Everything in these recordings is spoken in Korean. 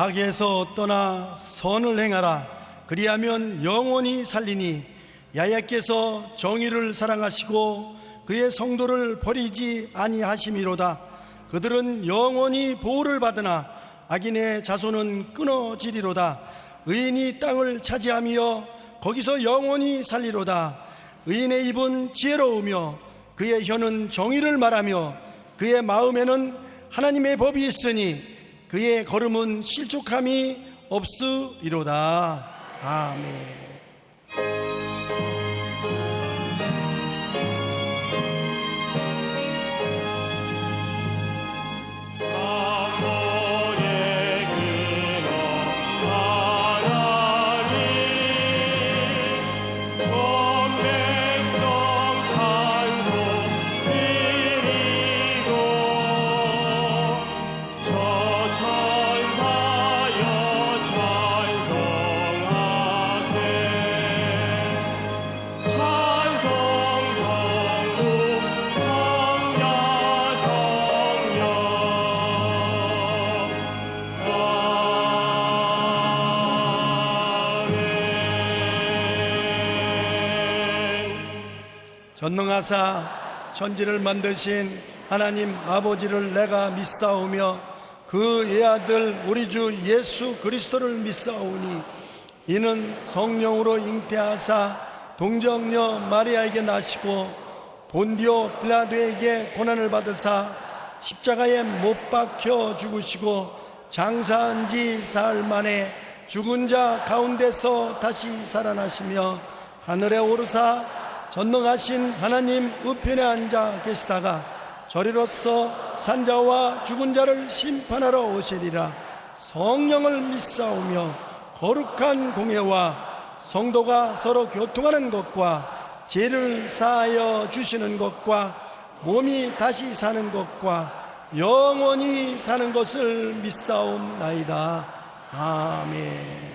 악에서 떠나 선을 행하라. 그리하면 영원히 살리니 야훼께서 정의를 사랑하시고 그의 성도를 버리지 아니하심이로다. 그들은 영원히 보호를 받으나 악인의 자손은 끊어지리로다. 의인이 땅을 차지하며 거기서 영원히 살리로다. 의인의 입은 지혜로우며 그의 혀는 정의를 말하며 그의 마음에는 하나님의 법이 있으니 그의 걸음은 실족함이 없으리로다. 아멘. 전능하사 천지를 만드신 하나님 아버지를 내가 믿사오며 그 외아들 우리 주 예수 그리스도를 믿사오니 이는 성령으로 잉태하사 동정녀 마리아에게 나시고 본디오 빌라도에게 고난을 받으사 십자가에 못 박혀 죽으시고 장사한 지 사흘 만에 죽은 자 가운데서 다시 살아나시며 하늘에 오르사 전능하신 하나님 우편에 앉아 계시다가 저리로서 산자와 죽은 자를 심판하러 오시리라. 성령을 믿사오며 거룩한 공예와 성도가 서로 교통하는 것과 죄를 사하여 주시는 것과 몸이 다시 사는 것과 영원히 사는 것을 믿사옵나이다. 아멘.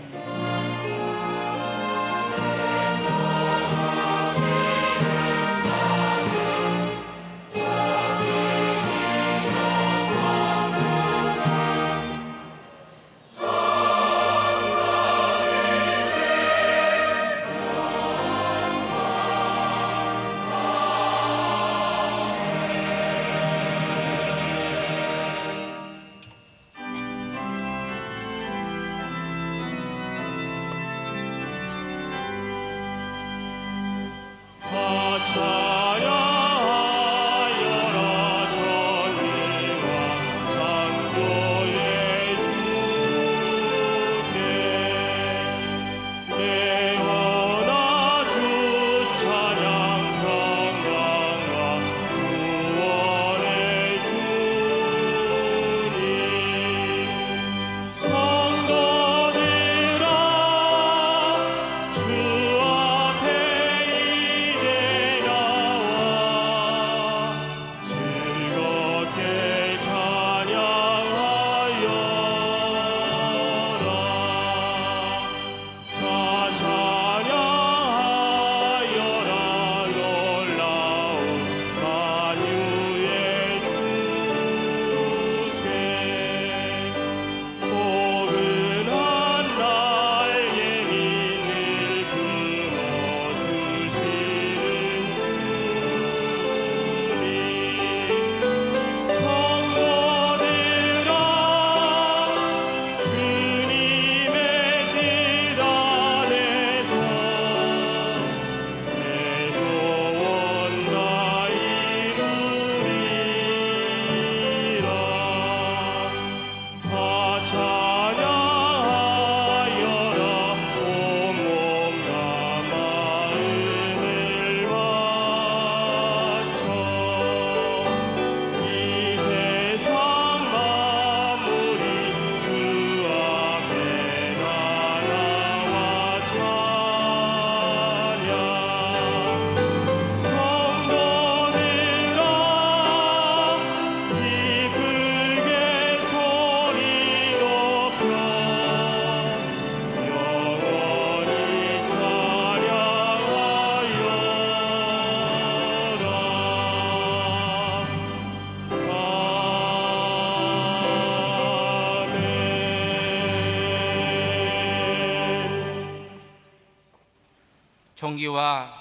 존귀와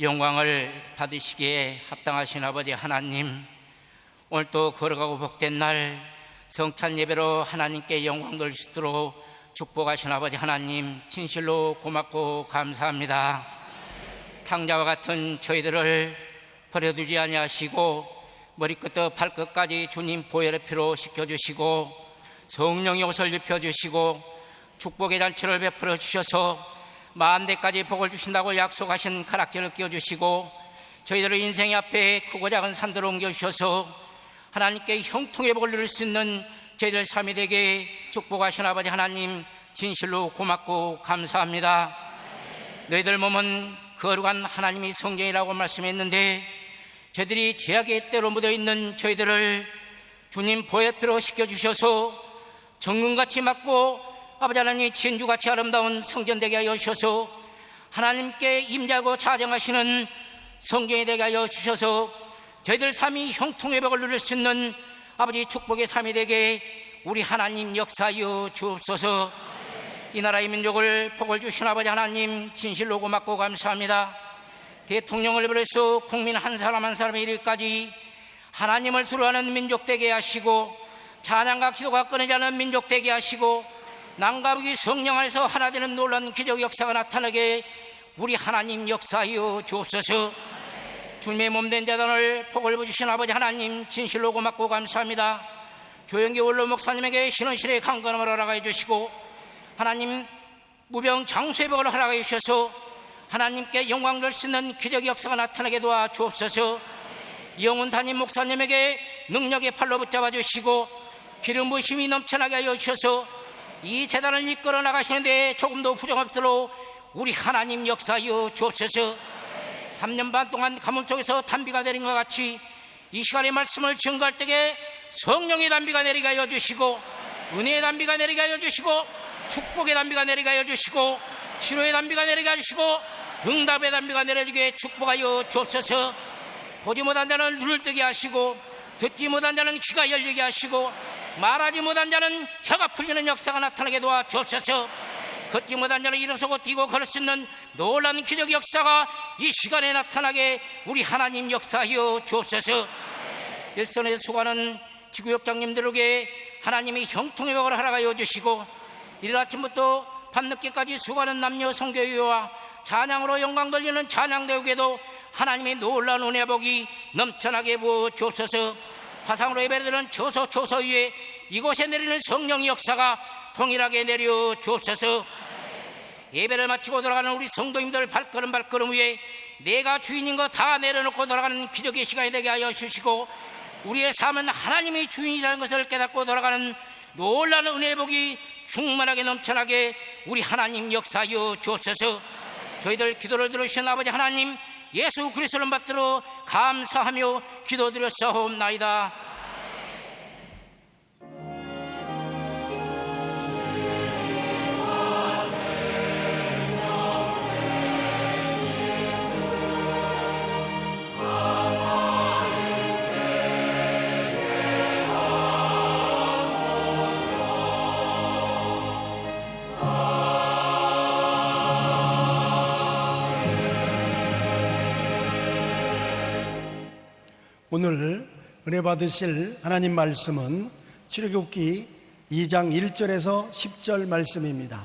영광을 받으시기에 합당하신 아버지 하나님, 오늘 또 걸어가고 복된 날 성찬 예배로 하나님께 영광 돌릴 수 있도록 축복하신 아버지 하나님, 진실로 고맙고 감사합니다. 탕자와 같은 저희들을 버려두지 아니하시고 머리끝부터 발끝까지 주님 보혈의 피로 씻겨주시고 성령의 옷을 입혀주시고 축복의 잔치를 베풀어 주셔서 만대까지 복을 주신다고 약속하신 가락지를 끼워주시고 저희들의 인생의 앞에 크고 작은 산들을 옮겨주셔서 하나님께 형통의 복을 누릴 수 있는 저희들 삶이 되게 축복하신 아버지 하나님, 진실로 고맙고 감사합니다. 너희들 몸은 거룩한 하나님이 성전이라고 말씀했는데 저희들이 죄악의 때로 묻어있는 저희들을 주님 보혈피로 씻겨주셔서 정금같이 맑고 아버지 하나님 진주같이 아름다운 성전 되게 하여 주셔서 하나님께 임재하고 자정하시는 성전이 되게 하여 주셔서 저희들 삶이 형통의 복을 누릴 수 있는 아버지 축복의 삶이 되게 우리 하나님 역사하여 주옵소서. 이 나라의 민족을 복을 주신 아버지 하나님, 진실로 고맙고 감사합니다. 대통령을 비롯해서 국민 한 사람 한 사람의 이르기까지 하나님을 두려워하는 민족 되게 하시고 찬양과 기도가 끊이지 않는 민족 되게 하시고 남과 북이 성령 안에서 하나 되는 놀라운 기적 역사가 나타나게 우리 하나님 역사하여 주옵소서. 주님의 몸된 자단을 복을 부주신 아버지 하나님, 진실로 고맙고 감사합니다. 조영기 원로 목사님에게 신원실의 강건함을 허락해 주시고 하나님 무병 장수의 복을 허락해 주셔서 하나님께 영광 돌 수 있는 기적 역사가 나타나게 도와 주옵소서. 영훈 담임 목사님에게 능력의 팔로 붙잡아 주시고 기름 부으심이 넘쳐나게 하여 주셔서 이 재단을 이끌어 나가시는데 조금도 부정 없도록 우리 하나님 역사하여 주옵소서. 3년 반 동안 가뭄 속에서 단비가 내린 것 같이 이 시간에 말씀을 증거할 때에 성령의 단비가 내리게 하여 주시고 은혜의 단비가 내리게 하여 주시고 축복의 단비가 내리게 하여 주시고 치료의 단비가 내리게 하여 주시고 응답의 단비가 내려주게 축복하여 주옵소서. 보지 못한 자는 눈을 뜨게 하시고 듣지 못한 자는 귀가 열리게 하시고 말하지 못한 자는 혀가 풀리는 역사가 나타나게 도와 주옵소서. 걷지 못한 자는 일어서고 뛰고 걸을 수 있는 놀라운 기적 역사가 이 시간에 나타나게 우리 하나님 역사하여 주옵소서. 일선에 수고하는 지구역장님들에게 하나님이 형통의 복을 허락하여 주시고 이른 아침부터 밤늦게까지 수고하는 남녀 선교회와 찬양으로 영광 돌리는 찬양대우에도 하나님의 놀라운 은혜 복이 넘쳐나게 부어 주옵소서. 화상으로 예배드리는 처소 위에 이곳에 내리는 성령의 역사가 동일하게 내려 주옵소서. 예배를 마치고 돌아가는 우리 성도님들 발걸음 위에 내가 주인인 거 다 내려놓고 돌아가는 기적의 시간이 되게 하여 주시고 우리의 삶은 하나님이 주인이라는 것을 깨닫고 돌아가는 놀라운 은혜의 복이 충만하게 넘쳐나게 우리 하나님 역사하여 주옵소서. 저희들 기도를 들으신 아버지 하나님, 예수 그리스도를 받들어 감사하며 기도드렸사옵나이다. 오늘 은혜 받으실 하나님 말씀은 출애굽기 2장 1절에서 10절 말씀입니다.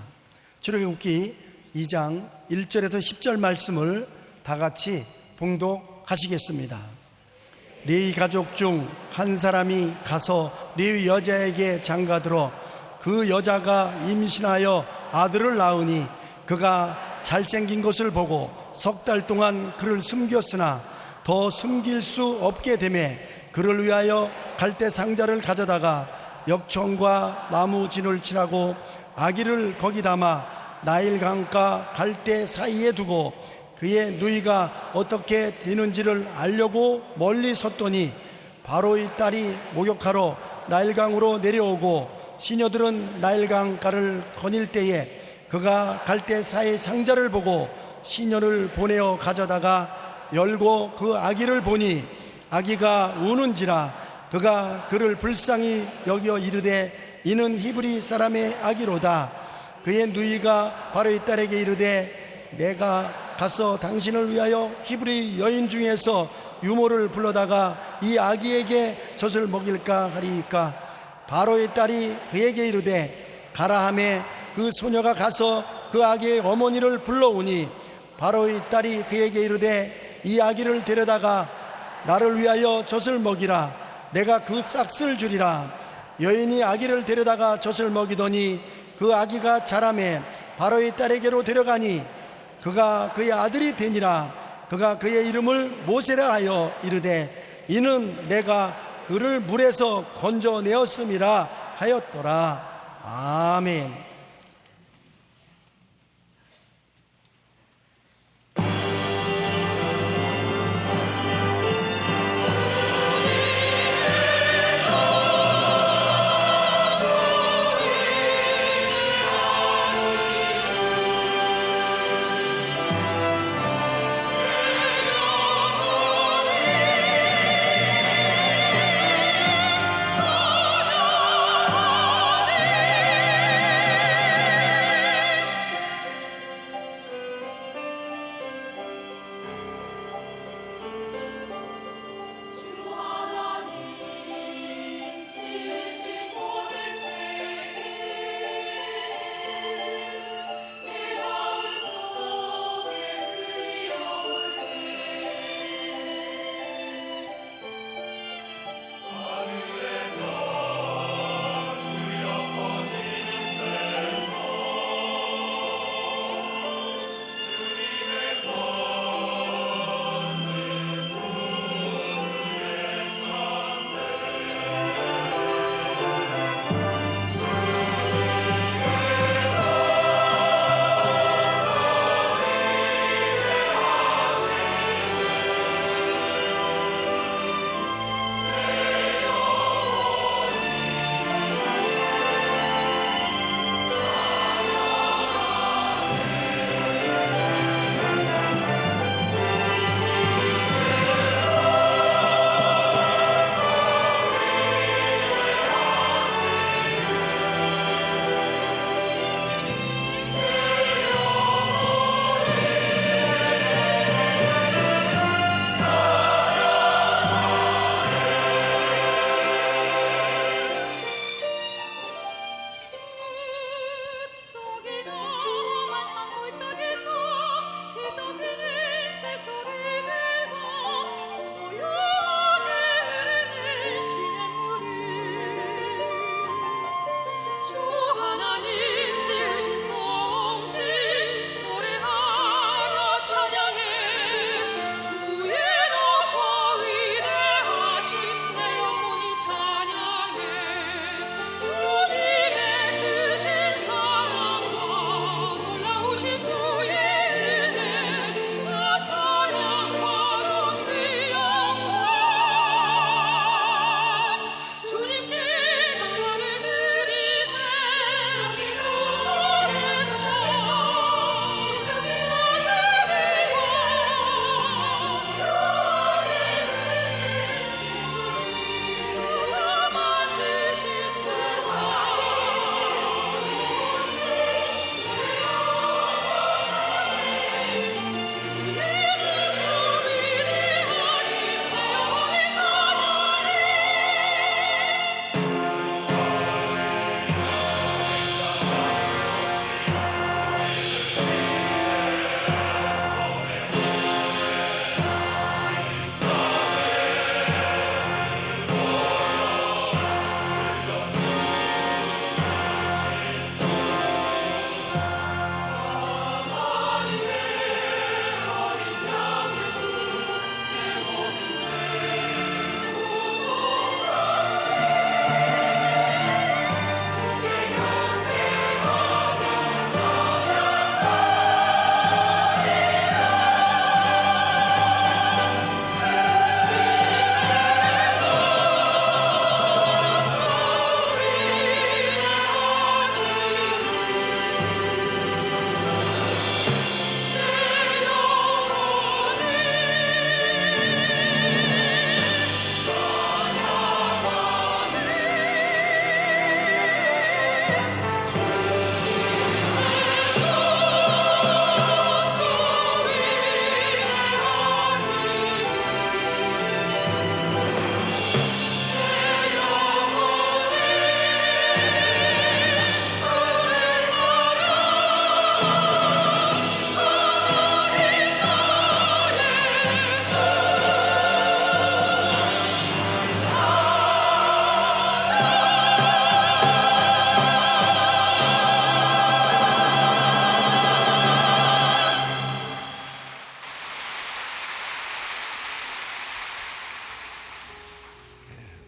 출애굽기 2장 1절에서 10절 말씀을 다 같이 봉독하시겠습니다. 레위 가족 중 한 사람이 가서 레위 여자에게 장가들어 그 여자가 임신하여 아들을 낳으니 그가 잘생긴 것을 보고 3달 동안 그를 숨겼으나 더 숨길 수 없게 되매 그를 위하여 갈대 상자를 가져다가 역청과 나무 진을 칠하고 아기를 거기 담아 나일강과 갈대 사이에 두고 그의 누이가 어떻게 되는지를 알려고 멀리 섰더니 바로의 딸이 목욕하러 나일강으로 내려오고 시녀들은 나일강가를 거닐 때에 그가 갈대 사이 상자를 보고 시녀를 보내어 가져다가 열고 그 아기를 보니 아기가 우는지라 그가 그를 불쌍히 여겨 이르되 이는 히브리 사람의 아기로다. 그의 누이가 바로의 딸에게 이르되 내가 가서 당신을 위하여 히브리 여인 중에서 유모를 불러다가 이 아기에게 젖을 먹일까 하리이까. 바로의 딸이 그에게 이르되 가라 하매 그 소녀가 가서 그 아기의 어머니를 불러오니 바로의 딸이 그에게 이르되 이 아기를 데려다가 나를 위하여 젖을 먹이라. 내가 그 싹을 주리라. 여인이 아기를 데려다가 젖을 먹이더니 그 아기가 자라매 바로의 딸에게로 데려가니 그가 그의 아들이 되니라. 그가 그의 이름을 모세라 하여 이르되 이는 내가 그를 물에서 건져내었음이라 하였더라. 아멘.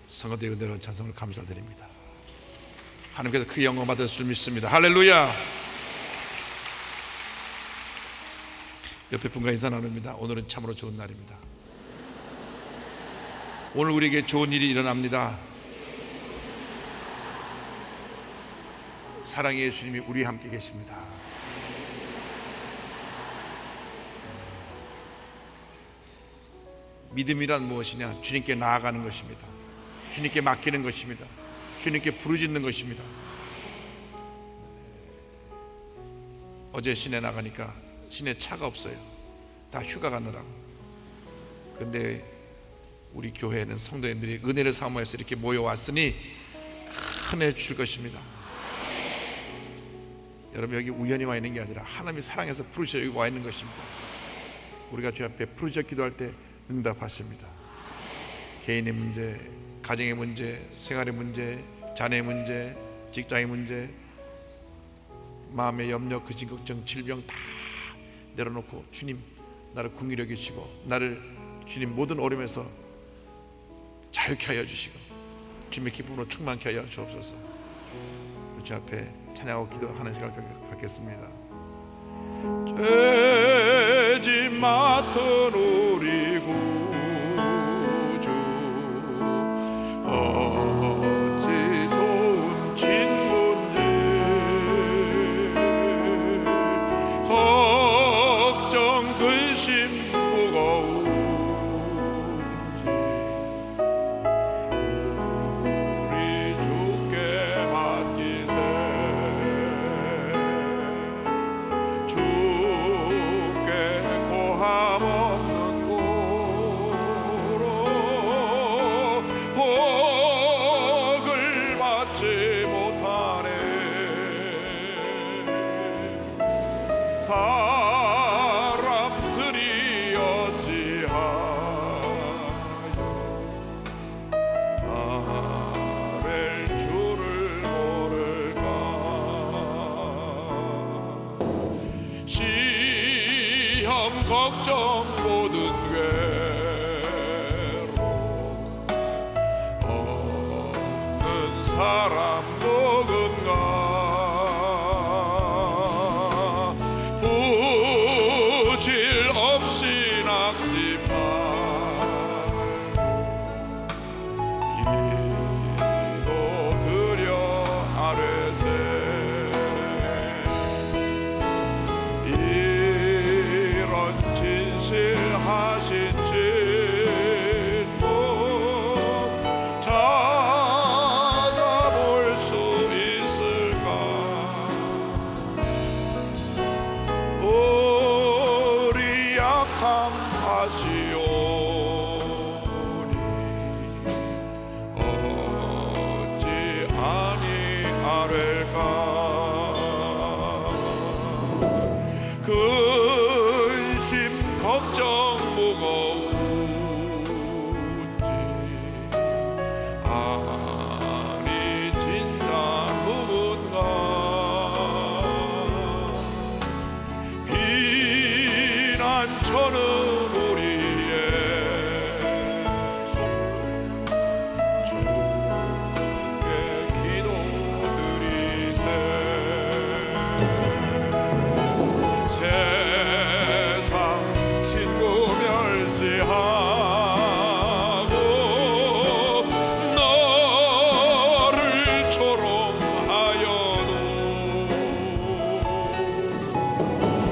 성도의 은혜로운 찬송을 감사드립니다. 하나님께서 그 영광 받을 줄 믿습니다. 할렐루야. 옆에 분과 인사 나눕니다. 오늘은 참으로 좋은 날입니다. 오늘 우리에게 좋은 일이 일어납니다. 사랑의 예수님이 우리와 함께 계십니다. 믿음이란 무엇이냐? 주님께 나아가는 것입니다. 주님께 맡기는 것입니다. 주님께 부르짖는 것입니다. 어제 시내 나가니까 시내 차가 없어요. 다 휴가 가느라고. 근데 우리 교회는 성도님들이 은혜를 사모해서 이렇게 모여왔으니 큰 애 줄 것입니다. 여러분, 여기 우연히 와 있는 게 아니라 하나님이 사랑해서 부르셔 여기 와 있는 것입니다. 우리가 주 앞에 부르셔 기도할 때 응답하십니다. 개인의 문제, 가정의 문제, 생활의 문제, 자녀의 문제, 직장의 문제, 마음의 염려, 근심, 걱정, 질병 다 내려놓고 주님 나를 긍휼히 여기시고 나를 주님 모든 어려움에서 자유케 하여 주시고 주님의 기쁨으로 충만케 하여 주옵소서. 주 앞에 찬양하고 기도하는 시간을 갖겠습니다. 죄짐 맡은 우리 구주 어찌 좋은 친구인지 걱정 근심 무거운지 우리 주께 맡기세. 주께 고함 없는 고로 복을 받지 못하네. 사람들이 어찌하여 아랠 줄을 모를까. 시험 걱정 모든 괴로 없는 사람 누군가 부질 없이 낙심 말고 기도 드려 아뢰세. 이런 진실하신 진보 찾아볼 수 있을까. 우리 약함 아시오니 어찌 아니 아랠까. 근심 걱정 무거운지 아니 진짜 누군가 비난처는 우리의 주께 기도드리세. 세상 친구 멸시하고 너를 조롱하여도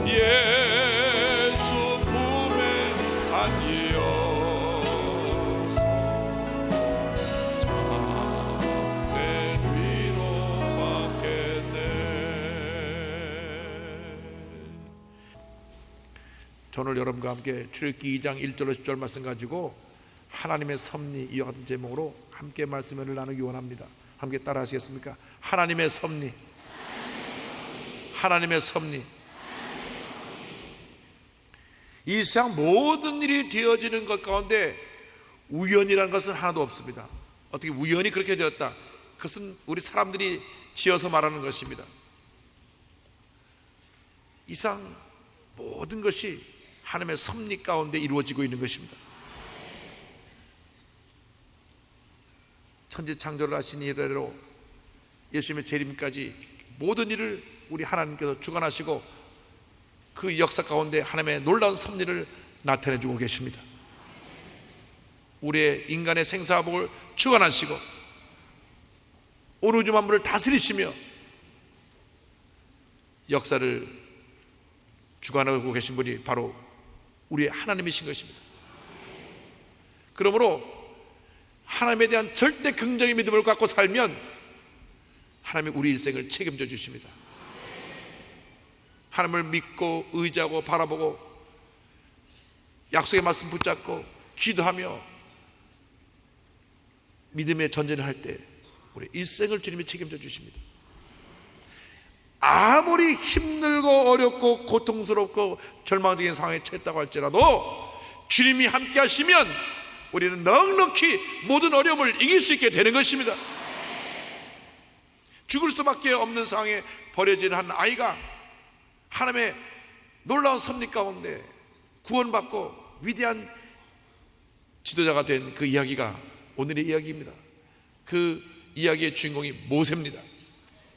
예수 품에 안기어서 참된 위로받겠네. 오늘 여러분과 함께 출애굽기 2장 1절로 10절 말씀 가지고 하나님의 섭리 이와 같은 제목으로 함께 말씀을 나누기 원합니다. 함께 따라 하시겠습니까? 하나님의 섭리. 하나님의 섭리. 이 세상 모든 일이 되어지는 것 가운데 우연이라는 것은 하나도 없습니다. 어떻게 우연히 그렇게 되었다? 그것은 우리 사람들이 지어서 말하는 것입니다. 이상 모든 것이 하나님의 섭리 가운데 이루어지고 있는 것입니다. 천지 창조를 하신 이래로 예수님의 재림까지 모든 일을 우리 하나님께서 주관하시고 그 역사 가운데 하나님의 놀라운 섭리를 나타내 주고 계십니다. 우리의 인간의 생사복을 주관하시고 온 우주 만물을 다스리시며 역사를 주관하고 계신 분이 바로 우리의 하나님이신 것입니다. 그러므로 하나님에 대한 절대 긍정의 믿음을 갖고 살면 하나님이 우리 일생을 책임져 주십니다. 하나님을 믿고 의지하고 바라보고 약속의 말씀 붙잡고 기도하며 믿음의 전쟁을 할 때 우리 일생을 주님이 책임져 주십니다. 아무리 힘들고 어렵고 고통스럽고 절망적인 상황에 처했다고 할지라도 주님이 함께 하시면 우리는 넉넉히 모든 어려움을 이길 수 있게 되는 것입니다. 죽을 수밖에 없는 상황에 버려진 한 아이가 하나님의 놀라운 섭리 가운데 구원받고 위대한 지도자가 된 그 이야기가 오늘의 이야기입니다. 그 이야기의 주인공이 모세입니다.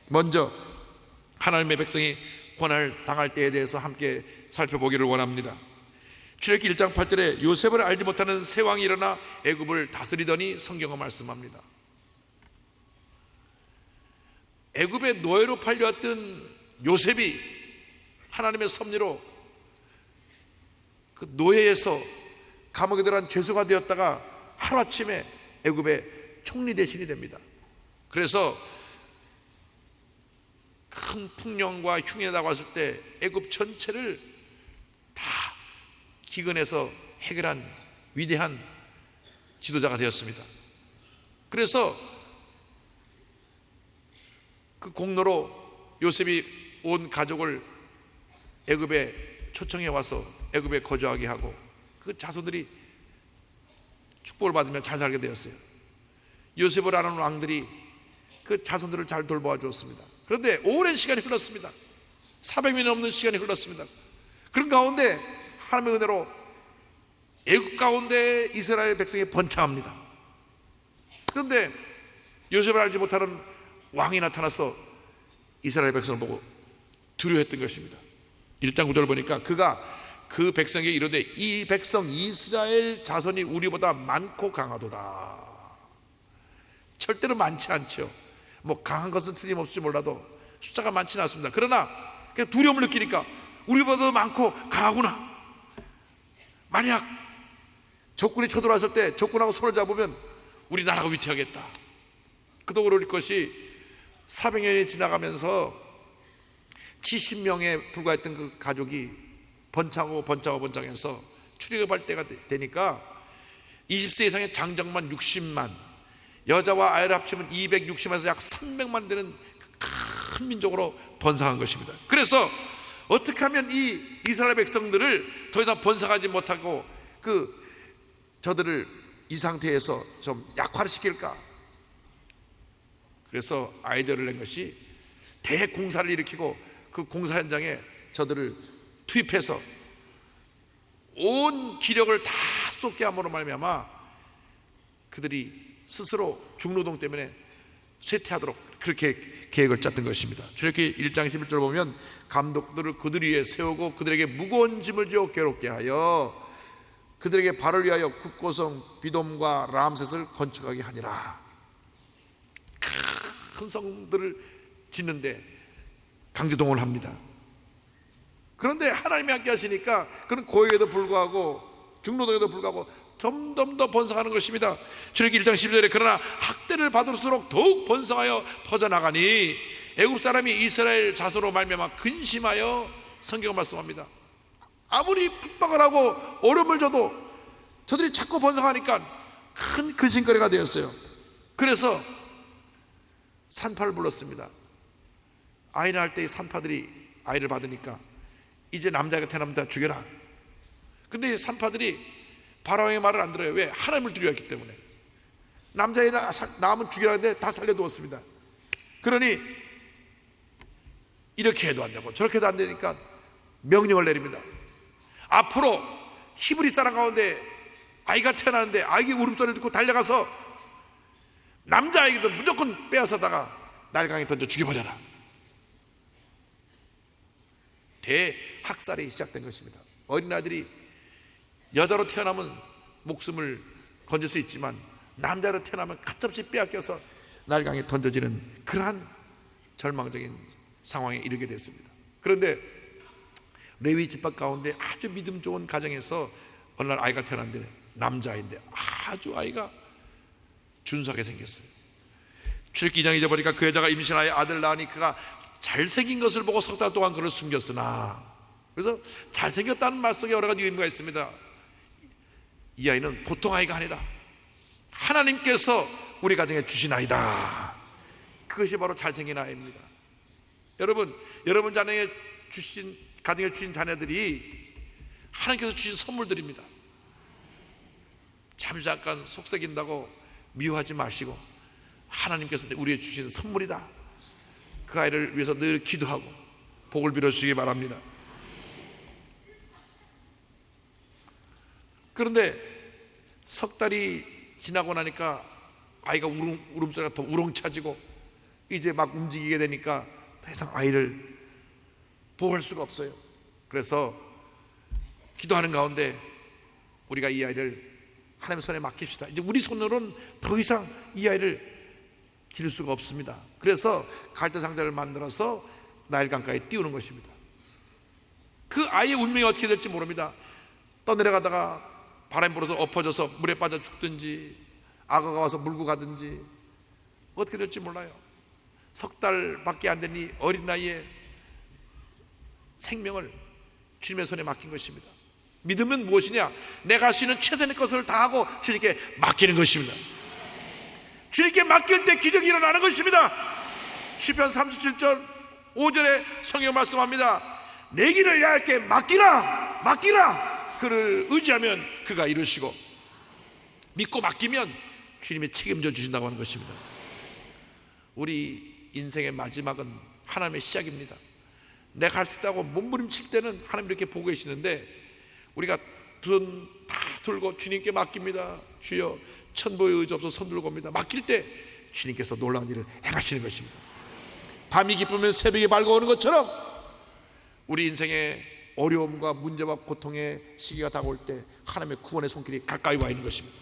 먼저 하나님의 백성이 고난을 당할 때에 대해서 함께 살펴보기를 원합니다. 출애굽기 1장 8절에 요셉을 알지 못하는 새 왕이 일어나 애굽을 다스리더니 성경은 말씀합니다. 애굽의 노예로 팔려왔던 요셉이 하나님의 섭리로 그 노예에서 감옥에 들어간 죄수가 되었다가 하루아침에 애굽의 총리 대신이 됩니다. 그래서 큰 풍령과 흉년이 나왔을 때 애굽 전체를 다 기근해서 해결한 위대한 지도자가 되었습니다. 그래서 그 공로로 요셉이 온 가족을 애굽에 초청해 와서 애굽에 거주하게 하고 그 자손들이 축복을 받으며 잘 살게 되었어요. 요셉을 아는 왕들이 그 자손들을 잘 돌보아 주었습니다. 그런데 오랜 시간이 흘렀습니다. 400년이 넘는 시간이 흘렀습니다. 그런 가운데 하나님의 은혜로 애굽 가운데 이스라엘 백성이 번창합니다. 그런데 요셉을 알지 못하는 왕이 나타나서 이스라엘 백성을 보고 두려워했던 것입니다. 1장 9절을 보니까 그가 그 백성에게 이르되 이 백성 이스라엘 자손이 우리보다 많고 강하도다. 절대로 많지 않죠. 뭐 강한 것은 틀림없을지 몰라도 숫자가 많지는 않습니다. 그러나 그냥 두려움을 느끼니까 우리보다 더 많고 강하구나. 만약 적군이 쳐들어왔을 때 적군하고 손을 잡으면 우리 나라가 위태하겠다. 그도 그럴 것이 400년이 지나가면서 70명에 불과했던 그 가족이 번창해서 출애굽할 때가 되니까 20세 이상의 장정만 60만, 여자와 아이를 합치면 260만에서 약 300만 되는 큰 민족으로 번성한 것입니다. 그래서 어떻게 하면 이 이스라엘 백성들을 더 이상 번성하지 못하고 저들을 이 상태에서 좀 약화시킬까? 그래서 아이디어를 낸 것이 대공사를 일으키고 그 공사 현장에 저들을 투입해서 온 기력을 다 쏟게 함으로 말미암아 그들이 스스로 중노동 때문에 쇠퇴하도록 그렇게 계획을 짰던 것입니다. 출애굽기 1장 11절 보면 감독들을 그들 위에 세우고 그들에게 무거운 짐을 지어 괴롭게 하여 그들에게 발을 위하여 국고성 비돔과 람셋을 건축하게 하니라. 큰 성들을 짓는데 강제동원을 합니다. 그런데 하나님이 함께 하시니까 그는 고역에도 불구하고 중노동에도 불구하고 점점 더 번성하는 것입니다. 출애굽기 1장 12절에 그러나 학대를 받을수록 더욱 번성하여 퍼져나가니 애굽 사람이 이스라엘 자손으로 말미암아 근심하여 성경을 말씀합니다. 아무리 핍박을 하고 어려움을 줘도 저들이 자꾸 번성하니까 큰 근심거리가 되었어요. 그래서 산파를 불렀습니다. 아이 낳을 때 산파들이 아이를 받으니까 이제 남자가 태어나면 다 죽여라. 근데 산파들이 바로왕의 말을 안 들어요. 왜? 하나님을 두려워했기 때문에. 남자애 낳으면 죽이라 했는데 다 살려두었습니다. 그러니 이렇게 해도 안 되고 저렇게 해도 안 되니까 명령을 내립니다. 앞으로 히브리 사람 가운데 아이가 태어나는데 아이의 울음소리를 듣고 달려가서 남자에게도 무조건 빼앗아다가 날강에 던져 죽여버려라. 대학살이 시작된 것입니다. 어린아들이 여자로 태어나면 목숨을 건질 수 있지만 남자로 태어나면 가차없이 빼앗겨서 날강에 던져지는 그러한 절망적인 상황에 이르게 됐습니다. 그런데 레위 지파 가운데 아주 믿음 좋은 가정에서 어느 날 아이가 태어났는데 남자아이인데 아주 아이가 준수하게 생겼어요. 출애굽기 2장 잊어버리니까 그 여자가 임신하여 아들 낳으니 그가 잘생긴 것을 보고 석 달 동안 그를 숨겼으나, 그래서 잘생겼다는 말 속에 여러 가지 의미가 있습니다. 이 아이는 보통 아이가 아니다. 하나님께서 우리 가정에 주신 아이다. 그것이 바로 잘생긴 아이입니다. 여러분 자녀에 주신, 가정에 주신 자녀들이 하나님께서 주신 선물들입니다. 잠깐 속삭인다고 미워하지 마시고 하나님께서 우리에게 주신 선물이다. 그 아이를 위해서 늘 기도하고 복을 빌어주시기 바랍니다. 그런데 석 달이 지나고 나니까 아이가 울음소리가 더 우렁차지고 이제 막 움직이게 되니까 더 이상 아이를 보호할 수가 없어요. 그래서 기도하는 가운데 우리가 이 아이를 하나님의 손에 맡깁시다. 이제 우리 손으로는 더 이상 이 아이를 기를 수가 없습니다. 그래서 갈대 상자를 만들어서 나일강가에 띄우는 것입니다. 그 아이의 운명이 어떻게 될지 모릅니다. 떠내려가다가 바람이 불어서 엎어져서 물에 빠져 죽든지 악어가 와서 물고 가든지 어떻게 될지 몰라요. 석 달밖에 안 된 이 어린 나이에 생명을 주님의 손에 맡긴 것입니다. 믿음은 무엇이냐? 내가 할 수 있는 최선의 것을 다하고 주님께 맡기는 것입니다. 주님께 맡길 때 기적이 일어나는 것입니다. 시편 37절 5절에 성경 말씀합니다. 내 길을 야훼께 맡기라. 그를 의지하면 그가 이루시고, 믿고 맡기면 주님이 책임져 주신다고 하는 것입니다. 우리 인생의 마지막은 하나님의 시작입니다. 내가 할 수 있다고 몸부림칠 때는 하나님 이렇게 보고 계시는데, 우리가 돈 다 들고 주님께 맡깁니다. 주여 천보의 의지 없어 손 들고 옵니다. 맡길 때 주님께서 놀라운 일을 행하시는 것입니다. 밤이 깊으면 새벽이 밝아오는 것처럼 우리 인생의 어려움과 문제와 고통의 시기가 다가올 때 하나님의 구원의 손길이 가까이 와 있는 것입니다.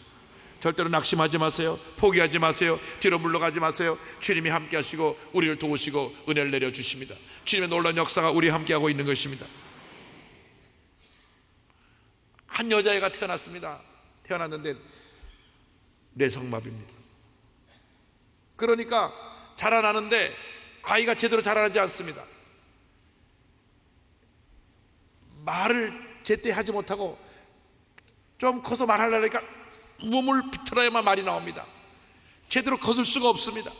절대로 낙심하지 마세요. 포기하지 마세요. 뒤로 물러가지 마세요. 주님이 함께 하시고 우리를 도우시고 은혜를 내려주십니다. 주님의 놀라운 역사가 우리 함께하고 있는 것입니다. 한 여자애가 태어났습니다. 태어났는데 뇌성마비입니다. 그러니까 자라나는데 아이가 제대로 자라나지 않습니다. 말을 제때 하지 못하고 좀 커서 말하려니까 몸을 비틀어야만 말이 나옵니다. 제대로 거둘 수가 없습니다.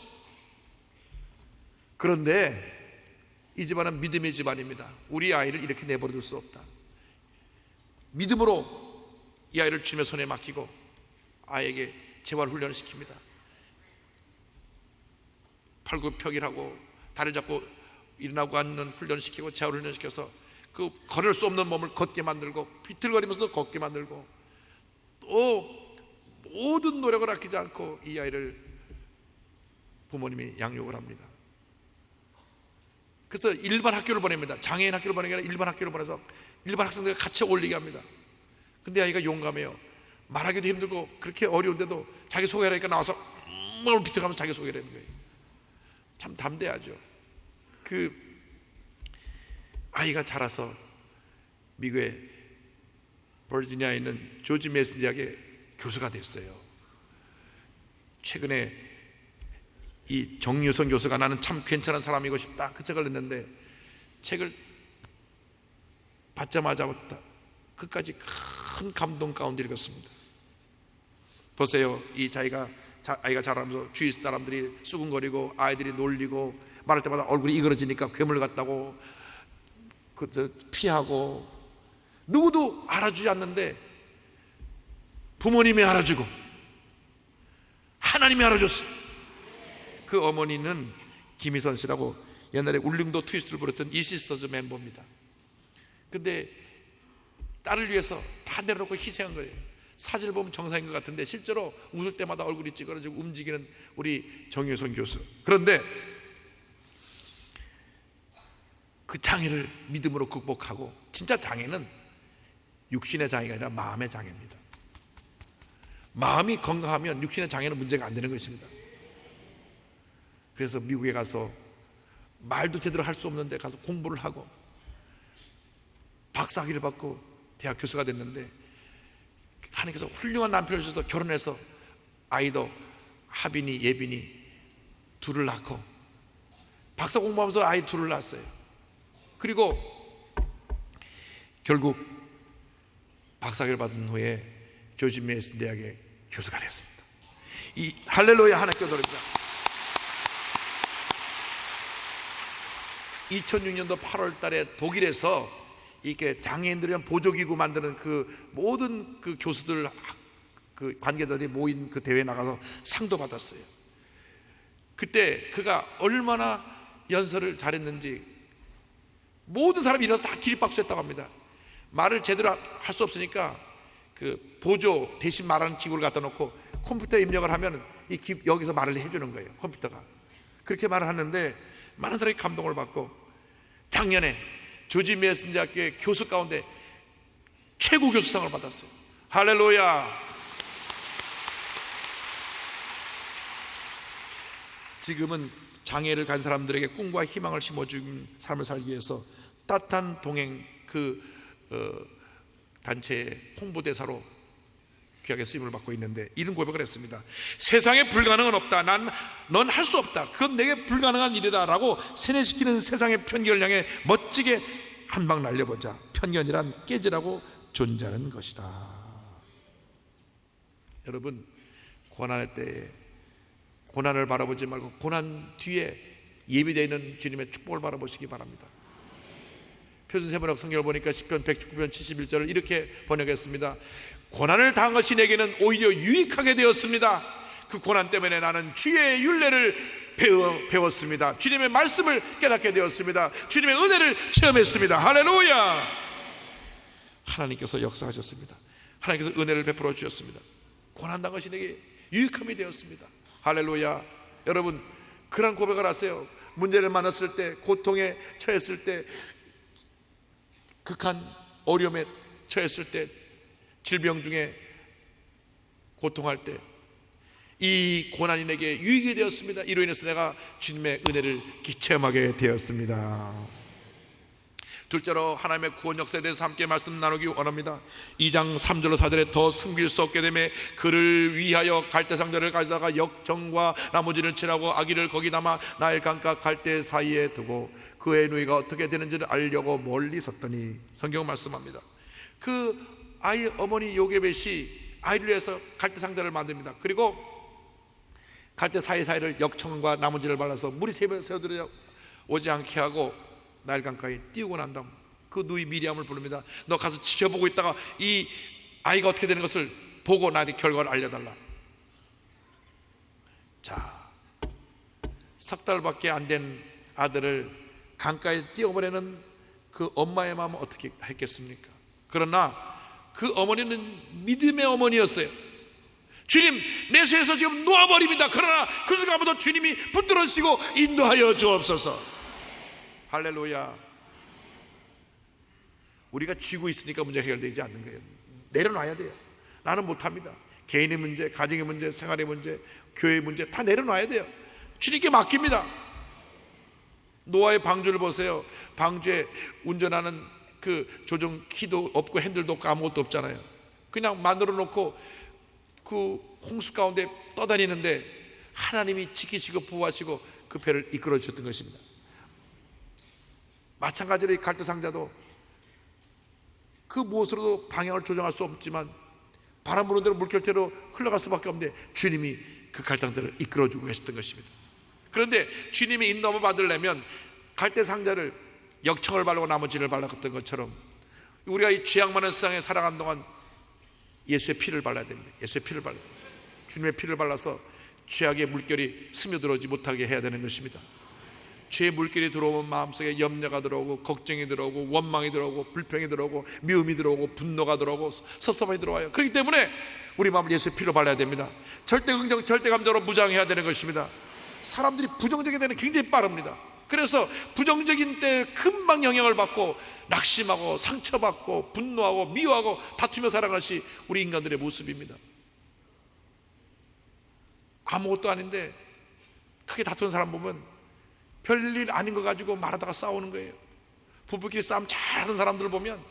그런데 이 집안은 믿음의 집안입니다. 우리 아이를 이렇게 내버려둘 수 없다. 믿음으로 이 아이를 주님의 손에 맡기고 아이에게 재활 훈련을 시킵니다. 팔굽혀펴기하고 다리 잡고 일어나고 앉는 훈련을 시키고 재활 훈련을 시켜서 그 걸을 수 없는 몸을 걷게 만들고 비틀거리면서 걷게 만들고 또 모든 노력을 아끼지 않고 이 아이를 부모님이 양육을 합니다. 그래서 일반 학교를 보냅니다. 장애인 학교를 보내는 게 아니라 일반 학교를 보내서 일반 학생들과 같이 어울리게 합니다. 근데 아이가 용감해요. 말하기도 힘들고 그렇게 어려운데도 자기 소개하니까 나와서 몸을 비틀어가면서 자기 소개를 하는 거예요. 참 담대하죠. 그 아이가 자라서 미국의 버지니아에 있는 조지 메슨 대학의 교수가 됐어요. 최근에 이 정유성 교수가 나는 참 괜찮은 사람이고 싶다 그 책을 냈는데 책을 받자마자 끝까지 큰 감동 가운데 읽었습니다. 보세요. 이 아이가 자라면서 주위 사람들이 수군거리고 아이들이 놀리고 말할 때마다 얼굴이 이그러지니까 괴물 같다고 그것을 피하고 누구도 알아주지 않는데 부모님이 알아주고 하나님이 알아줬어요. 그 어머니는 김희선 씨라고 옛날에 울릉도 트위스트를 부렸던 이시스터즈 멤버입니다. 근데 딸을 위해서 다 내려놓고 희생한 거예요. 사진을 보면 정상인 것 같은데 실제로 웃을 때마다 얼굴이 찌그러지고 움직이는 우리 정유성 교수. 그런데 그 장애를 믿음으로 극복하고, 진짜 장애는 육신의 장애가 아니라 마음의 장애입니다. 마음이 건강하면 육신의 장애는 문제가 안 되는 것입니다. 그래서 미국에 가서 말도 제대로 할 수 없는데 가서 공부를 하고 박사학위를 받고 대학 교수가 됐는데, 하나님께서 훌륭한 남편을 주셔서 결혼해서 아이도 하빈이 예빈이 둘을 낳고 박사 공부하면서 아이 둘을 낳았어요. 그리고 결국 박사학위를 받은 후에 조지 메이슨 대학의 교수가 됐습니다. 이 할렐루야, 하나님께 노래입니다. 2006년도 8월 달에 독일에서 이렇게 장애인들을 위한 보조기구 만드는 그 모든 그 교수들, 그 관계자들이 모인 그 대회에 나가서 상도 받았어요. 그때 그가 얼마나 연설을 잘했는지 모든 사람이 일어나서 다 기립박수 했다고 합니다. 말을 제대로 할 수 없으니까 그 보조 대신 말하는 기구를 갖다 놓고 컴퓨터에 입력을 하면 여기서 말을 해주는 거예요, 컴퓨터가. 그렇게 말을 하는데 많은 사람이 감동을 받고, 작년에 조지 메이슨 대학교의 교수 가운데 최고 교수상을 받았어요. 할렐루야. 지금은 장애를 가진 사람들에게 꿈과 희망을 심어주는 삶을 살기 위해서 따뜻한 동행 단체의 홍보대사로 귀하게 쓰임을 받고 있는데, 이런 고백을 했습니다. 세상에 불가능은 없다. 넌 할 수 없다. 그건 내게 불가능한 일이다 라고 세뇌시키는 세상의 편견을 향해 멋지게 한 방 날려보자. 편견이란 깨지라고 존재하는 것이다. 여러분, 고난의 때에 고난을 바라보지 말고 고난 뒤에 예비되어 있는 주님의 축복을 바라보시기 바랍니다. 표준세번역 성경을 보니까 시편 119편 71절을 이렇게 번역했습니다. 고난을 당한 것이 내게는 오히려 유익하게 되었습니다. 그 고난 때문에 나는 주의 율례를 배웠습니다. 주님의 말씀을 깨닫게 되었습니다. 주님의 은혜를 체험했습니다. 할렐루야. 하나님께서 역사하셨습니다. 하나님께서 은혜를 베풀어 주셨습니다. 고난 당한 것이 내게 유익함이 되었습니다. 할렐루야. 여러분, 그런 고백을 하세요. 문제를 만났을 때, 고통에 처했을 때, 극한 어려움에 처했을 때, 질병 중에 고통할 때, 이 고난이 내게 유익이 되었습니다. 이로 인해서 내가 주님의 은혜를 체험하게 되었습니다. 둘째로 하나님의 구원 역사에 대해서 함께 말씀 나누기 원합니다. 2장 3절로 4절에 더 숨길 수 없게 되매 그를 위하여 갈대상자를 가져다가 역청과 나무진을 칠하고 아기를 거기 담아 나일 강가 갈대 사이에 두고 그의 누이가 어떻게 되는지를 알려고 멀리 섰더니, 성경 말씀합니다. 그 아이 어머니 요게벳이 아이를 위해서 갈대상자를 만듭니다. 그리고 갈대 사이사이를 역청과 나무진을 발라서 물이 새어들어 오지 않게 하고 나일 강가에 띄우고 난 다음 그 누이 미리암을 부릅니다. 너 가서 지켜보고 있다가 이 아이가 어떻게 되는 것을 보고 나한테 결과를 알려달라. 자, 석 달밖에 안 된 아들을 강가에 띄워버리는 그 엄마의 마음은 어떻게 했겠습니까? 그러나 그 어머니는 믿음의 어머니였어요. 주님, 내 손에서 지금 놓아버립니다. 그러나 그 순간부터 주님이 붙들으시고 인도하여 주옵소서. 할렐루야. 우리가 쥐고 있으니까 문제가 해결되지 않는 거예요. 내려놔야 돼요. 나는 못합니다. 개인의 문제, 가정의 문제, 생활의 문제, 교회의 문제 다 내려놔야 돼요. 주님께 맡깁니다. 노아의 방주를 보세요. 방주에 운전하는 그 조종키도 없고 핸들도 없고 아무것도 없잖아요. 그냥 만들어 놓고 그 홍수 가운데 떠다니는데 하나님이 지키시고 보호하시고 그 배를 이끌어 주셨던 것입니다. 마찬가지로 이 갈대상자도 그 무엇으로도 방향을 조정할 수 없지만 바람 부는 대로 물결대로 흘러갈 수밖에 없는데 주님이 그 갈대상자를 이끌어주고 계셨던 것입니다. 그런데 주님이 인도함을 받으려면 갈대상자를 역청을 바르고 나머지를 발랐던 것처럼 우리가 이 죄악 많은 세상에 살아가는 동안 예수의 피를 발라야 됩니다. 예수의 피를 발라야 됩니다. 주님의 피를 발라서 죄악의 물결이 스며들어오지 못하게 해야 되는 것입니다. 죄의 물길이 들어오면 마음속에 염려가 들어오고, 걱정이 들어오고, 원망이 들어오고, 불평이 들어오고, 미움이 들어오고, 분노가 들어오고, 섭섭함이 들어와요. 그렇기 때문에 우리 마음을 예수의 피로 발라야 됩니다. 절대 긍정, 절대 감정으로 무장해야 되는 것입니다. 사람들이 부정적인 데는 굉장히 빠릅니다. 그래서 부정적인 때 금방 영향을 받고 낙심하고 상처받고 분노하고 미워하고 다투며 살아가는 것이 우리 인간들의 모습입니다. 아무것도 아닌데 크게 다투는 사람 보면 별일 아닌 거 가지고 말하다가 싸우는 거예요. 부부끼리 싸움 잘하는 사람들 보면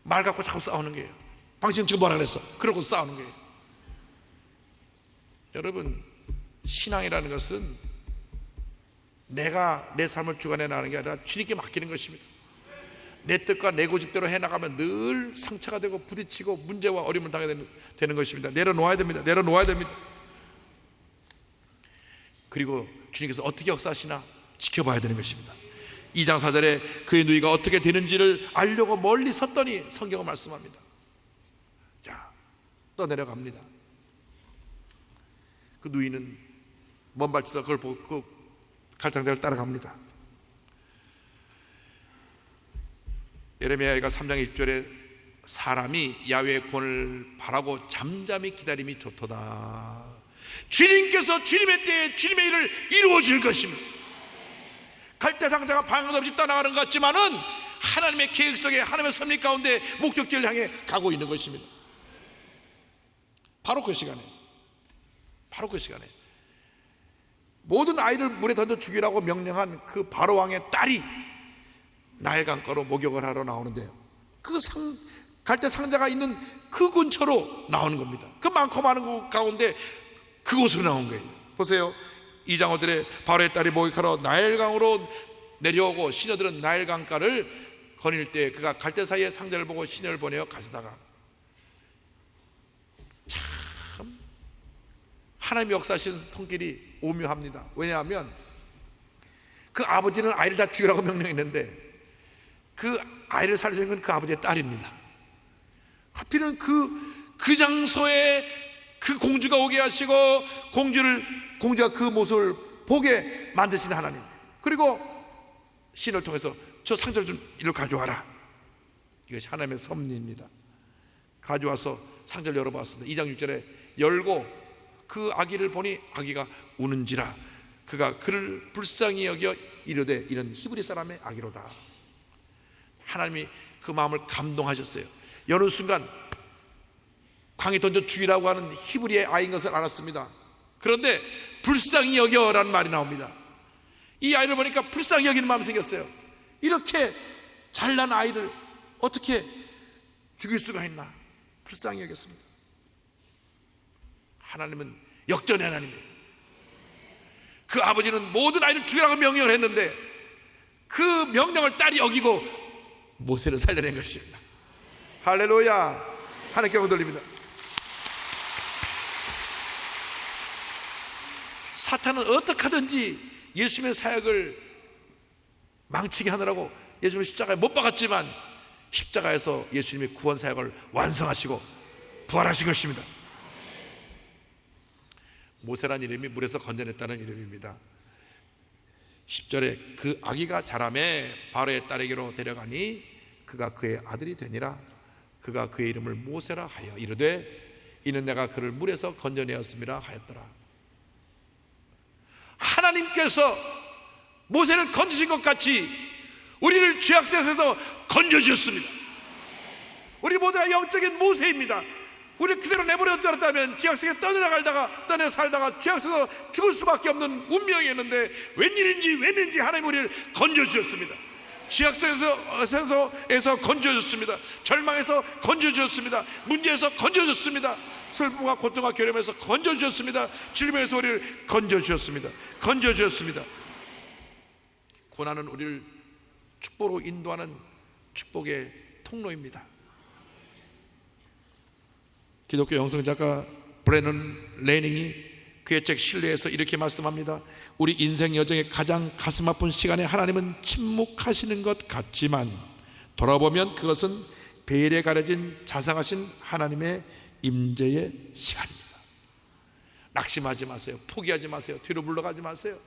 말 갖고 자꾸 싸우는 거예요. 당신 지금 뭐라 그랬어? 그러고 싸우는 거예요. 여러분, 신앙이라는 것은 내가 내 삶을 주관해 나가는 게 아니라 주님께 맡기는 것입니다. 내 뜻과 내 고집대로 해나가면 늘 상처가 되고 부딪히고 문제와 어려움을 당하게 되는 것입니다. 내려놓아야 됩니다. 내려놓아야 됩니다. 그리고 주님께서 어떻게 역사하시나 지켜봐야 되는 것입니다. 2장 4절에 그의 누이가 어떻게 되는지를 알려고 멀리 섰더니 성경은 말씀합니다. 자, 떠내려갑니다. 그 누이는 먼 발치서 그걸 보고 그 갈당대를 따라갑니다. 예레미야가 3장 20절에 사람이 야훼의 구원을 바라고 잠잠히 기다림이 좋도다. 주님께서 주님의 때에 주님의 일을 이루어질 것입니다. 갈대상자가 방향 없이 떠나가는 것 같지만은 하나님의 계획 속에 하나님의 섭리 가운데 목적지를 향해 가고 있는 것입니다. 바로 그 시간에 모든 아이를 물에 던져 죽이라고 명령한 그 바로 왕의 딸이 나일 강가로 목욕을 하러 나오는데 그 갈대 상자가 있는 그 근처로 나오는 겁니다. 그 많고 많은 그 가운데 그곳으로 나온 거예요. 보세요. 2장 5절에 바로의 딸이 목욕하러 나일강으로 내려오고 시녀들은 나일 강가를 거닐 때 그가 갈대 사이에 상자를 보고 시녀를 보내어 가시다가, 참 하나님이 역사하신 손길이 오묘합니다. 왜냐하면 그 아버지는 아이를 다 죽이라고 명령했는데 그 아이를 살려준 건 그 아버지의 딸입니다. 하필은 그 장소에 그 공주가 오게 하시고 공주가 그 모습을 보게 만드신 하나님, 그리고 신을 통해서 저 상자를 좀 이리로 가져와라. 이것이 하나님의 섭리입니다. 가져와서 상자를 열어봤습니다. 2장 6절에 열고 그 아기를 보니 아기가 우는지라 그가 그를 불쌍히 여겨 이르되 이는 히브리 사람의 아기로다. 하나님이 그 마음을 감동하셨어요. 여느 순간 강에 던져 죽이라고 하는 히브리의 아이인 것을 알았습니다. 그런데 불쌍히 여겨라는 말이 나옵니다. 이 아이를 보니까 불쌍히 여기는 마음이 생겼어요. 이렇게 잘난 아이를 어떻게 죽일 수가 있나 불쌍히 여겼습니다. 하나님은 역전의 하나님이에요. 그 아버지는 모든 아이를 죽이라고 명령을 했는데 그 명령을 딸이 어기고 모세를 살려낸 것입니다. 할렐루야. 하나님께 영광 돌립니다. 사탄은 어떻게 하든지 예수님의 사역을 망치게 하느라고 예수님을 십자가에 못 박았지만 십자가에서 예수님의 구원 사역을 완성하시고 부활하신 것입니다. 모세란 이름이 물에서 건져냈다는 이름입니다. 10절에 그 아기가 자라매 바로의 딸에게로 데려가니 그가 그의 아들이 되니라. 그가 그의 이름을 모세라 하여 이르되 이는 내가 그를 물에서 건져내었음이라 하였더라. 하나님께서 모세를 건지신 것 같이 우리를 죄악세에서 건져주셨습니다. 우리 모두가 영적인 모세입니다. 우리 그대로 내버려뒀다면 죄악세에 떠내 살다가 죄악세에서 죽을 수밖에 없는 운명이었는데 웬일인지 하나님 우리를 건져주셨습니다. 죄악세에서 건져주셨습니다. 절망에서 건져주셨습니다. 문제에서 건져주셨습니다. 슬픔과 고통과 괴로움에서 건져주셨습니다. 질병에서 우리를 건져주셨습니다. 고난은 우리를 축복으로 인도하는 축복의 통로입니다. 기독교 영성작가 브레넌 레닝이 그의 책 신뢰에서 이렇게 말씀합니다. 우리 인생 여정의 가장 가슴 아픈 시간에 하나님은 침묵하시는 것 같지만 돌아보면 그것은 베일에 가려진 자상하신 하나님의 임재의 시간입니다. 낙심하지 마세요. 포기하지 마세요. 뒤로 물러가지 마세요.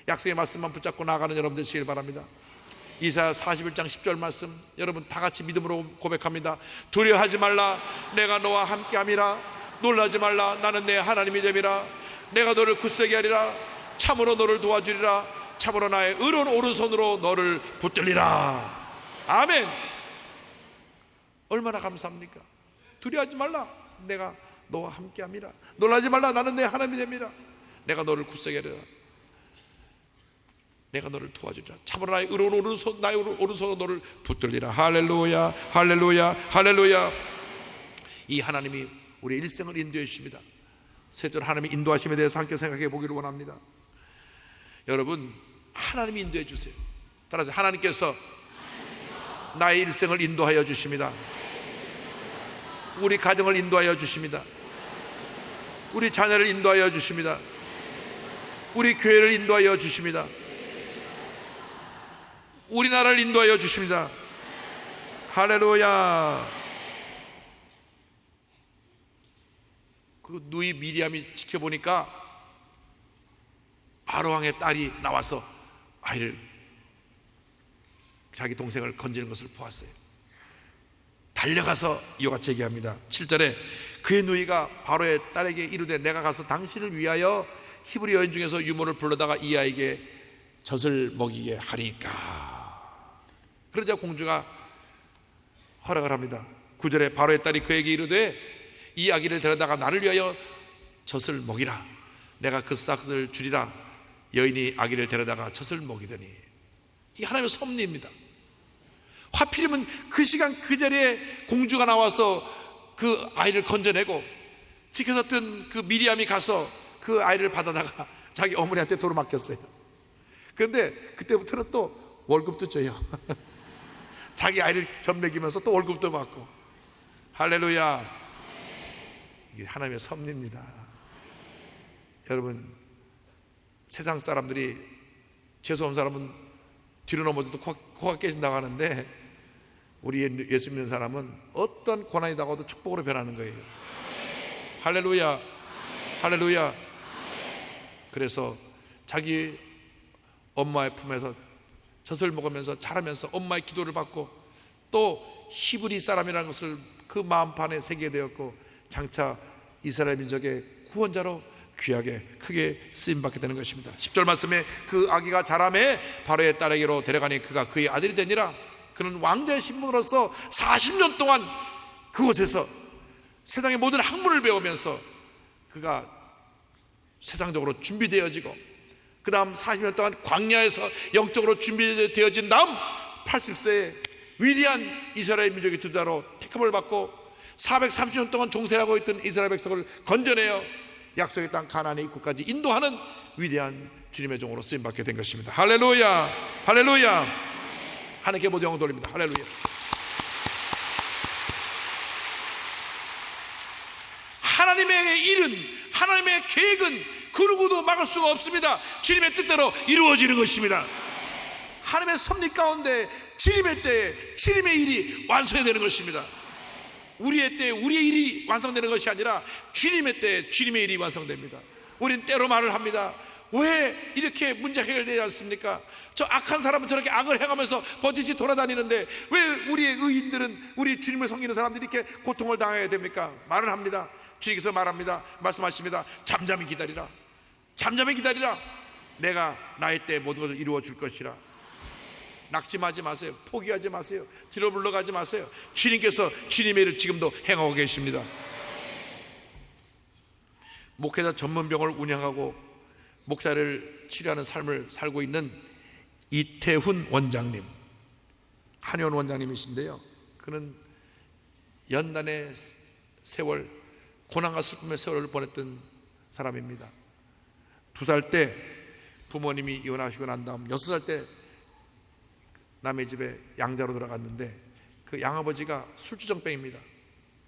약속의 말씀만 붙잡고 나아가는 여러분 되시길 바랍니다. 이사야 41장 10절 말씀 여러분 다 같이 믿음으로 고백합니다. 두려워하지 말라, 내가 너와 함께함이라. 놀라지 말라, 나는 내 하나님이 됨이라. 내가 너를 굳세게 하리라. 참으로 너를 도와주리라. 참으로 나의 의로운 오른손으로 너를 붙들리라. 아멘. 얼마나 감사합니까? 두려워하지 말라, 내가 너와 함께함이라. 놀라지 말라, 나는 내 하나님이 됨이라. 내가 너를 굳세게 하리라. 내가 너를 도와주리라. 참으로 나의 의로운 오른손, 나의 오른손으로 너를 붙들리라. 할렐루야, 할렐루야, 할렐루야. 이 하나님이 우리의 일생을 인도해 주십니다. 셋째로 하나님의 인도하심에 대해서 함께 생각해 보기를 원합니다. 여러분, 하나님이 인도해 주세요. 따라서 하나님께서 나의 일생을 인도하여 주십니다. 우리 가정을 인도하여 주십니다. 우리 자녀를 인도하여 주십니다. 우리 교회를 인도하여 주십니다. 우리나라를 인도하여 주십니다. 할렐루야. 그 누이 미리암이 지켜보니까 바로왕의 딸이 나와서 아이를, 자기 동생을 건지는 것을 보았어요. 달려가서 이와 같이 얘기합니다. 7절에 그의 누이가 바로의 딸에게 이르되 내가 가서 당신을 위하여 히브리 여인 중에서 유모를 불러다가 이 아이에게 젖을 먹이게 하리까. 그러자 공주가 허락을 합니다. 9절에 바로의 딸이 그에게 이르되 이 아기를 데려다가 나를 위하여 젖을 먹이라. 내가 그 싹을 주리라. 여인이 아기를 데려다가 젖을 먹이더니. 이 하나님의 섭리입니다. 하필이면 그 시간 그 자리에 공주가 나와서 그 아이를 건져내고 지켜섰던 그 미리암이 가서 그 아이를 받아다가 자기 어머니한테 도로 맡겼어요. 그런데 그때부터는 또 월급도 줘요. 자기 아이를 젖 먹이면서 또 월급도 받고. 할렐루야. 이게 하나님의 섭리입니다. 여러분, 세상 사람들이 재수없는 사람은 뒤로 넘어져도 코가 깨진다고 하는데 우리 예수 믿는 사람은 어떤 고난이 다가와도 축복으로 변하는 거예요. 할렐루야, 할렐루야. 그래서 자기 엄마의 품에서 젖을 먹으면서 자라면서 엄마의 기도를 받고 또 히브리 사람이라는 것을 그 마음판에 새기게 되었고 장차 이스라엘 민족의 구원자로 귀하게 크게 쓰임받게 되는 것입니다. 10절 말씀에 그 아기가 자라매 바로의 딸에게로 데려가니 그가 그의 아들이 되니라. 그는 왕자의 신분으로서 40년 동안 그곳에서 세상의 모든 학문을 배우면서 그가 세상적으로 준비되어지고 그 다음 40년 동안 광야에서 영적으로 준비되어진 다음 80세에 위대한 이스라엘 민족의 주자로 택함을 받고 430년 동안 종살이하고 있던 이스라엘 백성을 건져내어 약속의 땅 가나안의 입구까지 인도하는 위대한 주님의 종으로 쓰임받게 된 것입니다. 할렐루야, 할렐루야. 하나님께 모든 영광 돌립니다. 할렐루야. 하나님의 일은, 하나님의 계획은 그 누구도 막을 수가 없습니다. 주님의 뜻대로 이루어지는 것입니다. 하나님의 섭리 가운데 주님의 때에 주님의 일이 완성이 되는 것입니다. 우리의 때에 우리의 일이 완성되는 것이 아니라 주님의 때에 주님의 일이 완성됩니다. 우리는 때로 말을 합니다. 왜 이렇게 문제가 해결되지 않습니까? 저 악한 사람은 저렇게 악을 행하면서 버젓이 돌아다니는데 왜 우리의 의인들은, 우리 주님을 섬기는 사람들이 이렇게 고통을 당해야 됩니까? 말을 합니다. 주님께서 말합니다. 말씀하십니다. 잠잠히 기다리라. 잠잠히 기다리라. 내가 나의 때에 모든 것을 이루어 줄 것이라. 낙심하지 마세요. 포기하지 마세요. 뒤로 물러가지 마세요. 주님께서 주님의 일을 지금도 행하고 계십니다. 목회자 전문병원을 운영하고 목사를 치료하는 삶을 살고 있는 이태훈 원장님, 한의원 원장님이신데요, 그는 연단의 세월, 고난과 슬픔의 세월을 보냈던 사람입니다. 2살 때 부모님이 이혼하시고 난 다음 6살 때 남의 집에 양자로 들어갔는데 그 양아버지가 술주정뱅입니다.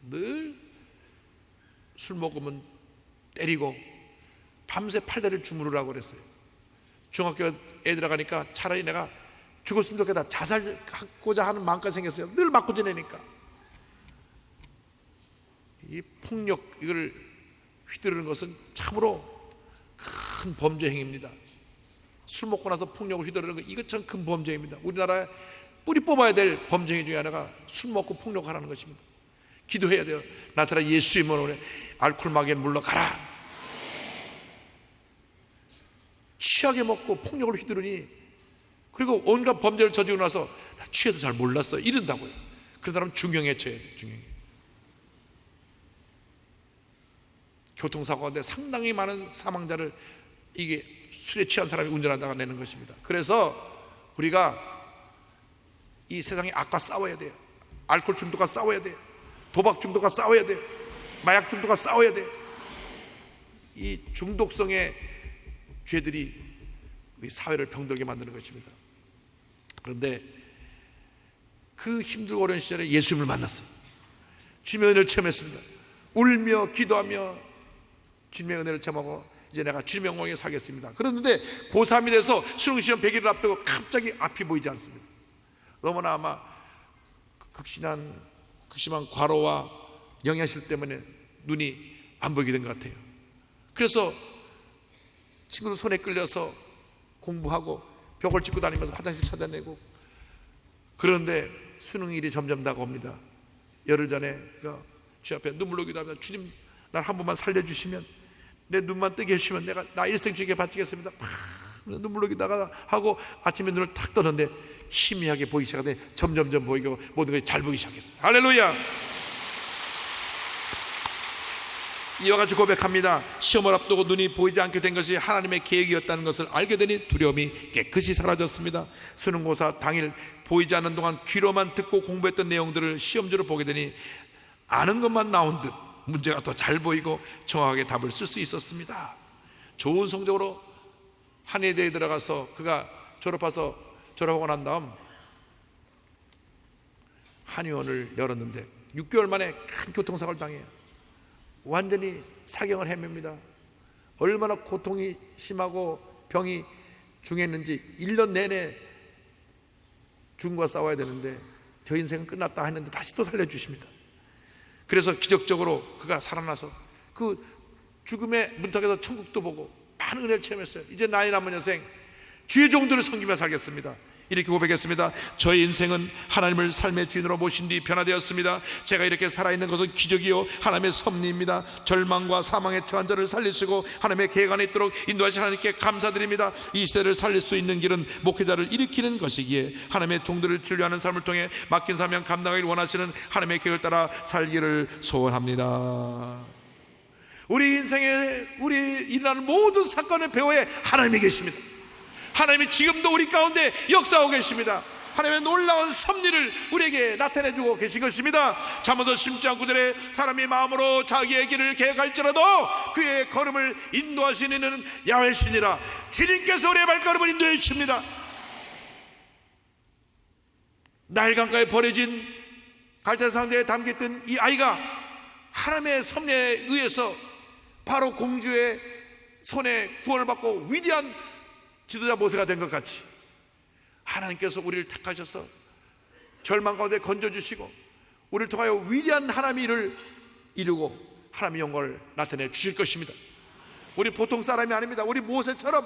늘 술 먹으면 때리고 밤새 팔다리를 주무르라고 그랬어요. 중학교 애 들어가니까 차라리 내가 죽었으면 좋겠다, 자살하고자 하는 마음까지 생겼어요. 늘 맞고 지내니까. 이 폭력, 이걸 휘두르는 것은 참으로 큰 범죄 행위입니다. 술 먹고 나서 폭력을 휘두르는 거, 이거 참 큰 범죄입니다. 우리나라에 뿌리 뽑아야 될 범죄 중에 하나가 술 먹고 폭력하라는 것입니다. 기도해야 돼요. 나타나 예수 이름으로 알코올 마귀에 물러가라. 취하게 먹고 폭력을 휘두르니, 그리고 온갖 범죄를 저지르고 나서 나 취해서 잘 몰랐어 이런다고요. 그 사람 중형에 처해야 돼요. 중형에. 교통사고 가운데 상당히 많은 사망자를 이게 술에 취한 사람이 운전하다가 내는 것입니다. 그래서 우리가 이 세상의 악과 싸워야 돼요. 알코올 중독과 싸워야 돼요. 도박 중독과 싸워야 돼요. 마약 중독과 싸워야 돼요. 이 중독성의 죄들이 우리 사회를 병들게 만드는 것입니다. 그런데 그 힘들고 어려운 시절에 예수님을 만났어요. 주님의 은혜를 체험했습니다. 울며 기도하며 주님의 은혜를 체험하고 이제 내가 주님의 영광에 살겠습니다. 그런데 고3이 돼서 수능시험 100일을 앞두고 갑자기 앞이 보이지 않습니다. 너무나 아마 극심한 과로와 영양실 때문에 눈이 안 보이게 된 것 같아요. 그래서 친구들 손에 끌려서 공부하고 벽을 짚고 다니면서 화장실 찾아내고, 그런데 수능일이 점점 다가옵니다. 열흘 전에 주 앞에 눈물로 기도하며 주님 날 한 번만 살려주시면, 내 눈만 뜨게 해주시면 내가 나 일생 주에게 바치겠습니다. 눈물로 기도하다가 하고 아침에 눈을 탁 떠는데 희미하게 보이기 시작하더니 점점점 보이고 모든 것이 잘 보이기 시작했어요. 할렐루야. 이와 같이 고백합니다. 시험을 앞두고 눈이 보이지 않게 된 것이 하나님의 계획이었다는 것을 알게 되니 두려움이 깨끗이 사라졌습니다. 수능고사 당일 보이지 않는 동안 귀로만 듣고 공부했던 내용들을 시험지로 보게 되니 아는 것만 나온 듯 문제가 더 잘 보이고 정확하게 답을 쓸 수 있었습니다. 좋은 성적으로 한예대에 들어가서 그가 졸업하고 난 다음 한의원을 열었는데 6개월 만에 큰 교통사고를 당해요. 완전히 사경을 헤맵니다. 얼마나 고통이 심하고 병이 중했는지 1년 내내 죽음과 싸워야 되는데 저 인생은 끝났다 했는데 다시 또 살려주십니다. 그래서 기적적으로 그가 살아나서 그 죽음의 문턱에서 천국도 보고 많은 은혜를 체험했어요. 이제 나이 남은 여생 주의 종들을 섬기며 살겠습니다. 이렇게 고백했습니다. 저의 인생은 하나님을 삶의 주인으로 모신 뒤 변화되었습니다. 제가 이렇게 살아있는 것은 기적이요 하나님의 섭리입니다. 절망과 사망에 처한 자를 살리시고 하나님의 계획 안에 있도록 인도하신 하나님께 감사드립니다. 이 시대를 살릴 수 있는 길은 목회자를 일으키는 것이기에 하나님의 종들을 진료하는 삶을 통해 맡긴 사명 감당하기를 원하시는 하나님의 계획을 따라 살기를 소원합니다. 우리 인생에 우리 일어나는 모든 사건의 배후에 하나님이 계십니다. 하나님이 지금도 우리 가운데 역사하고 계십니다. 하나님의 놀라운 섭리를 우리에게 나타내주고 계신 것입니다. 잠언서 10장 9절에 사람이 마음으로 자기의 길을 계획할지라도 그의 걸음을 인도하시는 이는 야훼시니라. 주님께서 우리의 발걸음을 인도해 주십니다. 나일 강가에 버려진 갈대 상자에 담겨있던 이 아이가 하나님의 섭리에 의해서 바로 공주의 손에 구원을 받고 위대한 지도자 모세가 된 것 같이 하나님께서 우리를 택하셔서 절망 가운데 건져주시고 우리를 통하여 위대한 하나님의 일을 이루고 하나님의 영광을 나타내 주실 것입니다. 우리 보통 사람이 아닙니다. 우리 모세처럼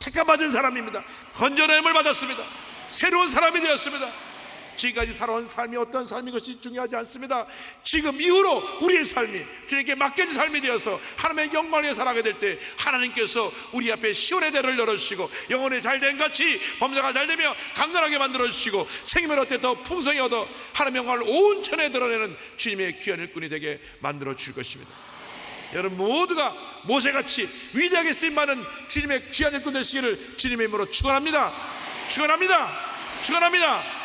택함받은 사람입니다. 건져냄을 받았습니다. 새로운 사람이 되었습니다. 지금까지 살아온 삶이 어떤 삶인 것이 중요하지 않습니다. 지금 이후로 우리의 삶이 주님께 맡겨진 삶이 되어서 하나님의 영광을 위해 살아가게 될 때 하나님께서 우리 앞에 시온의 대를 열어주시고 영혼이 잘된 같이 범사가 잘되며 강건하게 만들어주시고 생명을 얻되 더 풍성히 얻어 하나님의 영광을 온 천에 드러내는 주님의 귀한 일꾼이 되게 만들어 주실 것입니다. 여러분 모두가 모세같이 위대하게 쓰임받는 주님의 귀한 일꾼 되시기를 주님의 이름으로 축원합니다. 축원합니다. 축원합니다.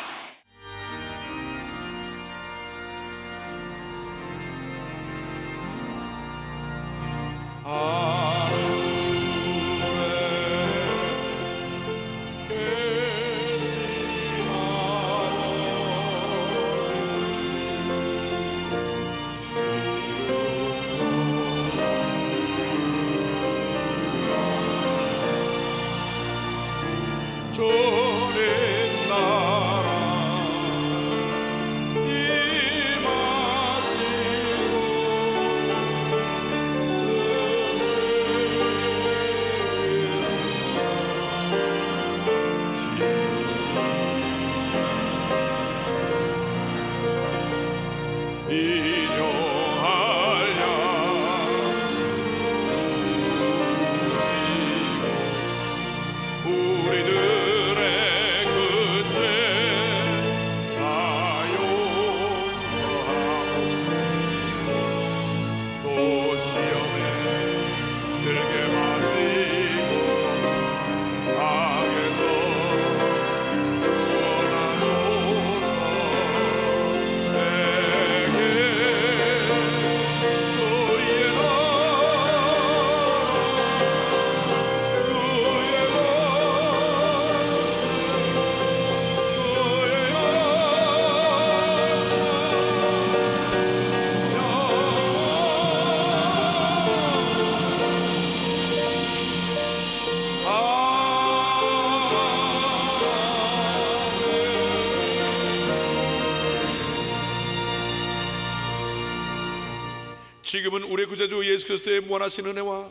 지금은 우리 구세주 예수 그리스도의 무한하신 은혜와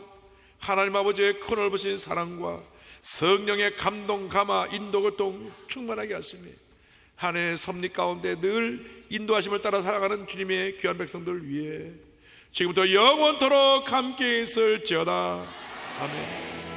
하나님 아버지의 큰 넓으신 사랑과 성령의 감동, 감화, 인도, 교통 충만하게 하시며 한 해의 섭리 가운데 늘 인도하심을 따라 살아가는 주님의 귀한 백성들 위해 지금부터 영원토록 함께 있을지어다. 아멘.